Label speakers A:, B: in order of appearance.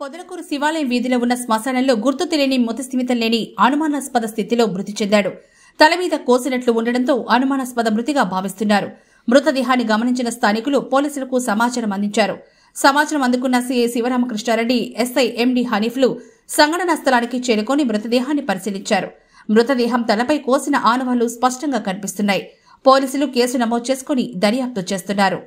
A: పొదలకూరు శివాలయం వీధిలో ఉన్న శ్మశానంలో గుర్తు తెలియని మృతస్థిమితం లేని అనుమానాస్పద స్థితిలో మృతి చెందాడు. తల మీద కోసినట్లు ఉండడంతో అనుమానాస్పద మృతిగా భావిస్తున్నారు. మృతదేహాన్ని గమనించిన స్థానికులు పోలీసులకు సమాచారం అందించారు. సమాచారం అందుకున్న సీఐ శివరామకృష్ణారెడ్డి, ఎస్ఐ ఎండి హనీఫ్లు సంఘటనా స్థలానికి చేరుకొని మృతదేహాన్ని పరిశీలించారు. మృతదేహం తలపై కోసిన ఆనవాళ్లు స్పష్టంగా కనిపిస్తున్నాయి. పోలీసులు కేసు నమోదు చేసుకుని దర్యాప్తు చేస్తున్నారు.